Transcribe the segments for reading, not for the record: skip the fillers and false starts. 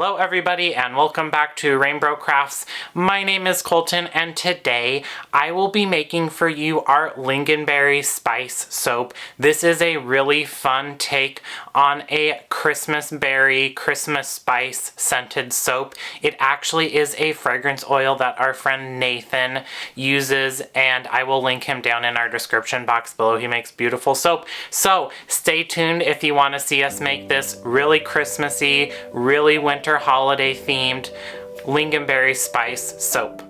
Hello everybody and welcome back to RainBro Crafts. My name is Colton and today I will be making for you our Lingonberry Spice soap. This is a really fun take on a Christmas berry, Christmas spice scented soap. It actually is a fragrance oil that our friend Nathan uses, and I will link him down in our description box below. He makes beautiful soap. So stay tuned if you want to see us make this really Christmassy, really winter holiday themed Lingonberry Spice soap.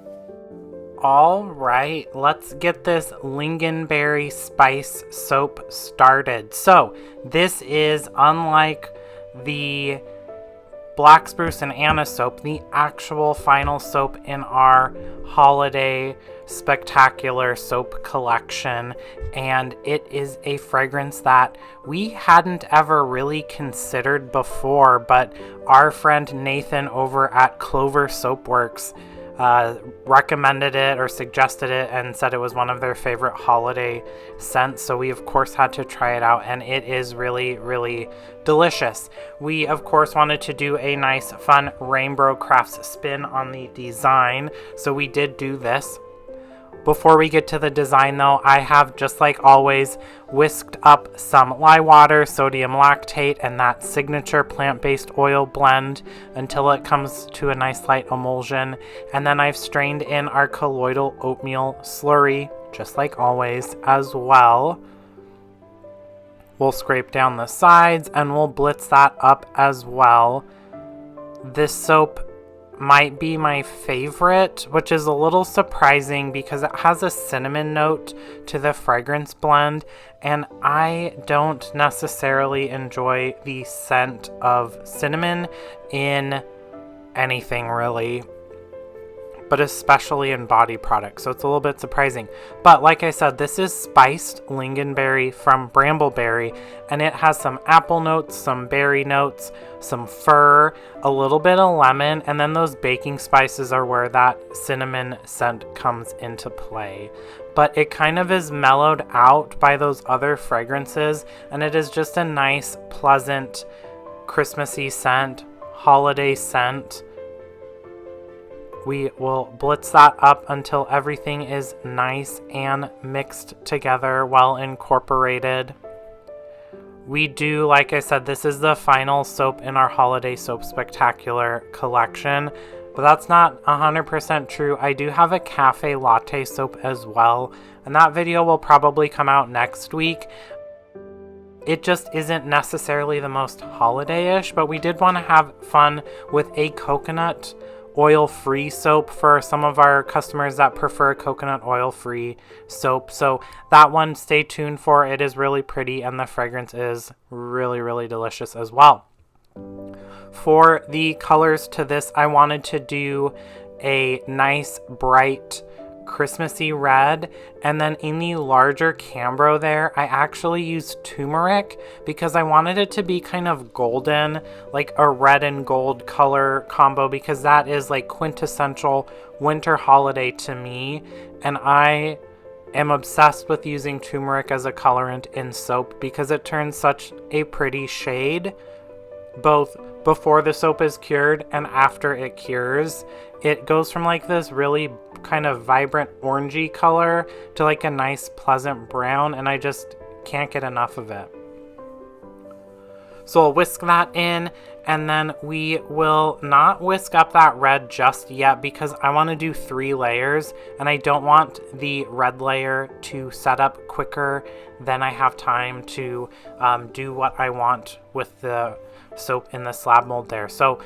All right, let's get this Lingonberry Spice soap started. So this is, unlike the Black Spruce and Anna soap, the actual final soap in our holiday spectacular soap collection, and it is a fragrance that we hadn't ever really considered before, but our friend Nathan over at Clover Soapworks recommended it or suggested it and said it was one of their favorite holiday scents, so we of course had to try it out, and it is really delicious. We of course wanted to do a nice fun RainBro Crafts spin on the design, so we did do this. Before we get to the design though, I have, just like always, whisked up some lye water, sodium lactate, and that signature plant-based oil blend until it comes to a nice light emulsion. And then I've strained in our colloidal oatmeal slurry, just like always, as well. We'll scrape down the sides and we'll blitz that up as well. This soap might be my favorite, which is a little surprising because it has a cinnamon note to the fragrance blend, and I don't necessarily enjoy the scent of cinnamon in anything really, but especially in body products, so it's a little bit surprising. But like I said, this is spiced lingonberry from Brambleberry, and it has some apple notes, some berry notes, some fir, a little bit of lemon, and then those baking spices are where that cinnamon scent comes into play. But it kind of is mellowed out by those other fragrances, and it is just a nice, pleasant, Christmassy scent, holiday scent. We will blitz that up until everything is nice and mixed together, well incorporated. We do, like I said, this is the final soap in our holiday soap spectacular collection, but that's not 100% true. I do have a cafe latte soap as well, and that video will probably come out next week. It just isn't necessarily the most holiday-ish, but we did want to have fun with a coconut oil-free soap for some of our customers that prefer coconut oil-free soap. So that one, stay tuned for. It is really pretty, and the fragrance is really delicious as well. For the colors to this, I wanted to do a nice bright Christmassy red, and then in the larger Cambro there, I actually used turmeric because I wanted it to be kind of golden, like a red and gold color combo, because that is like quintessential winter holiday to me, and I am obsessed with using turmeric as a colorant in soap because it turns such a pretty shade, both before the soap is cured and after it cures. It goes from like this really kind of vibrant orangey color to like a nice pleasant brown, and I just can't get enough of it. So I'll whisk that in, and then we will not whisk up that red just yet because I want to do 3 layers, and I don't want the red layer to set up quicker than I have time to do what I want with the soap in the slab mold there. So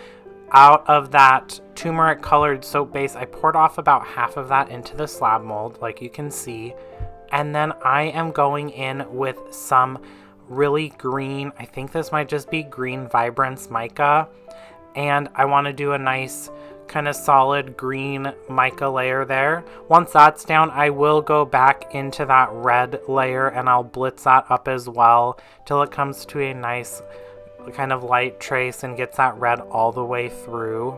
out of that turmeric colored soap base, I poured off about half of that into the slab mold, like you can see, and then I am going in with some really green, I think this might just be green vibrance mica, and I want to do a nice kind of solid green mica layer there. Once that's down, I will go back into that red layer and I'll blitz that up as well till it comes to a nice kind of light trace and gets that red all the way through.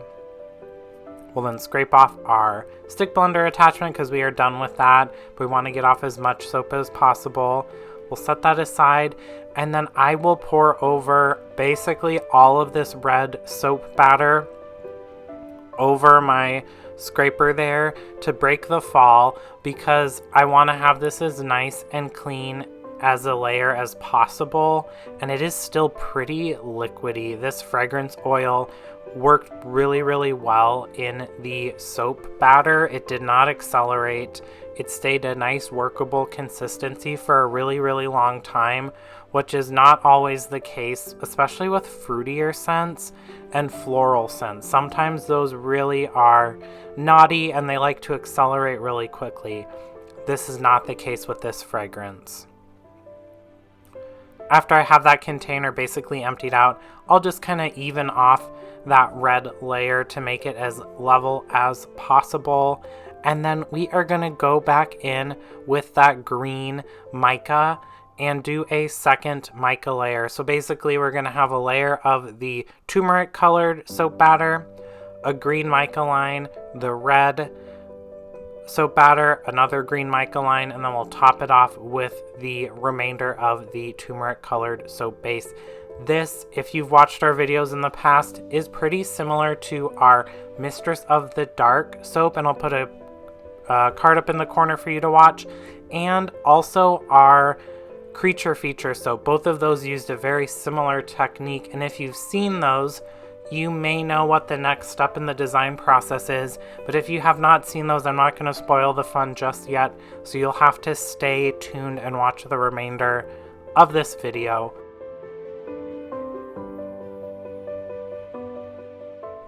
We'll then scrape off our stick blender attachment because we are done with that. We want to get off as much soap as possible. We'll set that aside, and then I will pour over basically all of this red soap batter over my scraper there to break the fall, because I want to have this as nice and clean as a layer as possible, and it is still pretty liquidy. This fragrance oil worked really, really well in the soap batter. It did not accelerate. It stayed a nice workable consistency for a really, really long time, which is not always the case, especially with fruitier scents and floral scents. Sometimes those really are naughty and they like to accelerate really quickly. This is not the case with this fragrance. After I have that container basically emptied out, I'll just kind of even off that red layer to make it as level as possible. And then we are going to go back in with that green mica and do a second mica layer. So basically we're going to have a layer of the turmeric colored soap batter, a green mica line, the red soap batter, another green mica line, and then we'll top it off with the remainder of the turmeric colored soap base. This, if you've watched our videos in the past, is pretty similar to our Mistress of the Dark soap, and I'll put a card up in the corner for you to watch, and also our Creature Feature soap. Both of those used a very similar technique, and if you've seen those, you may know what the next step in the design process is, but if you have not seen those, I'm not going to spoil the fun just yet, so you'll have to stay tuned and watch the remainder of this video.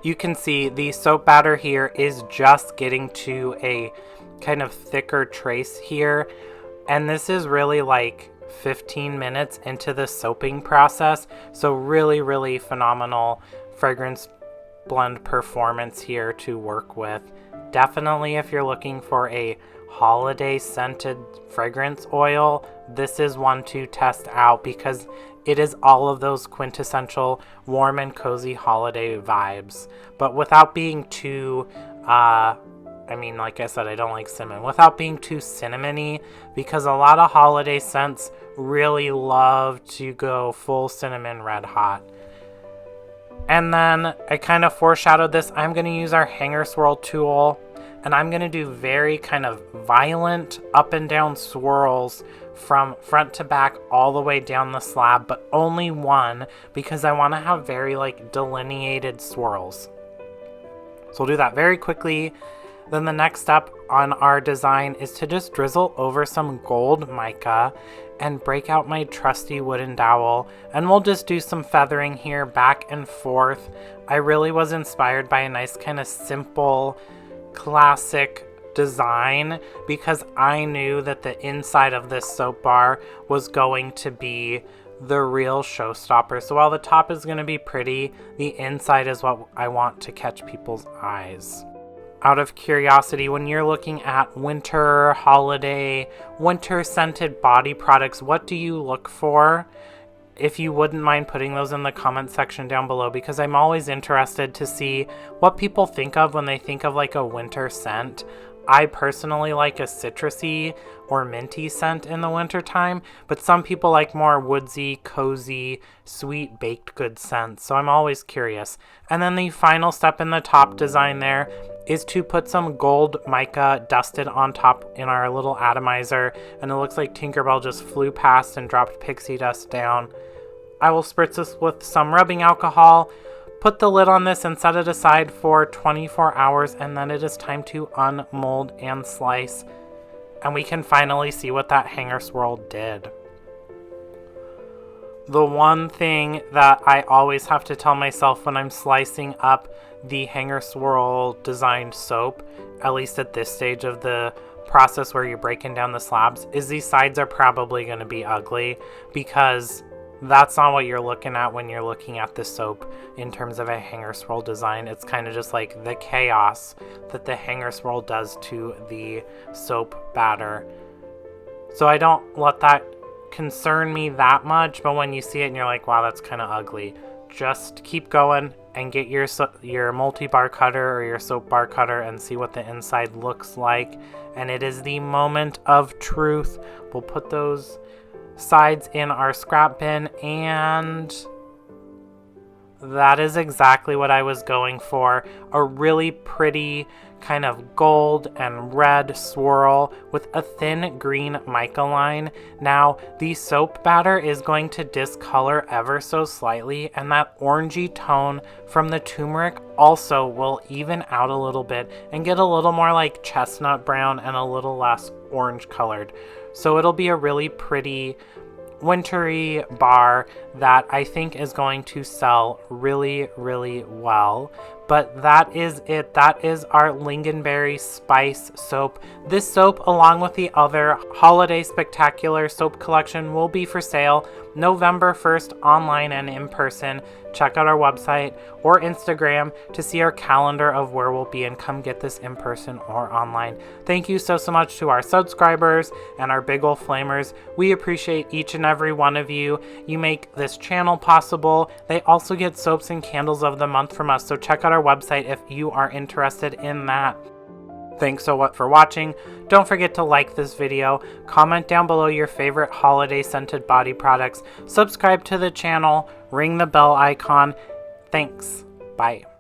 You can see the soap batter here is just getting to a kind of thicker trace here, and this is really like 15 minutes into the soaping process, so really, really phenomenal fragrance blend performance here to work with. Definitely if you're looking for a holiday scented fragrance oil, this is one to test out because it is all of those quintessential warm and cozy holiday vibes, but without being too like I said, I don't like cinnamon. Without being too cinnamony, because a lot of holiday scents really love to go full cinnamon red hot. And then I kind of foreshadowed this. I'm going to use our hanger swirl tool, and I'm going to do very kind of violent up and down swirls from front to back all the way down the slab, but only one, because I want to have very like delineated swirls. So we'll do that very quickly. Then the next step on our design is to just drizzle over some gold mica and break out my trusty wooden dowel, and we'll just do some feathering here back and forth. I really was inspired by a nice kind of simple classic design because I knew that the inside of this soap bar was going to be the real showstopper. So while the top is going to be pretty, the inside is what I want to catch people's eyes. Out of curiosity, when you're looking at winter, holiday, winter scented body products, what do you look for? If you wouldn't mind putting those in the comment section down below, because I'm always interested to see what people think of when they think of like a winter scent. I personally like a citrusy or minty scent in the wintertime, but some people like more woodsy, cozy, sweet baked good scents, so I'm always curious. And then the final step in the top design there is to put some gold mica dusted on top in our little atomizer, and it looks like Tinkerbell just flew past and dropped pixie dust down. I will spritz this with some rubbing alcohol, put the lid on this and set it aside for 24 hours, and then it is time to unmold and slice, and we can finally see what that hanger swirl did. The one thing that I always have to tell myself when I'm slicing up the hanger swirl designed soap, at least at this stage of the process where you're breaking down the slabs, is these sides are probably going to be ugly, because that's not what you're looking at when you're looking at the soap in terms of a hanger swirl design. It's kind of just like the chaos that the hanger swirl does to the soap batter. So I don't let that concern me that much, but when you see it and you're like, wow, that's kind of ugly, just keep going and get your multi-bar cutter or your soap bar cutter and see what the inside looks like. And it is the moment of truth. We'll put those sides in our scrap bin, and That is exactly what I was going for. A really pretty kind of gold and red swirl with a thin green mica line. Now, the soap batter is going to discolor ever so slightly, and that orangey tone from the turmeric also will even out a little bit and get a little more like chestnut brown and a little less orange colored. So it'll be a really pretty wintry bar that I think is going to sell really, really well. But that is it. That is our Lingonberry Spice soap. This soap, along with the other Holiday Spectacular soap collection, will be for sale November 1st online and in person. Check out our website or Instagram to see our calendar of where we'll be and come get this in person or online. Thank you so much to our subscribers and our big ol' flamers. We appreciate each and every one of you. You make this channel possible. They also get soaps and candles of the month from us, so check out our website if you are interested in that. Thanks so much for watching. Don't forget to like this video, comment down below your favorite holiday scented body products, subscribe to the channel, ring the bell icon. Thanks. Bye.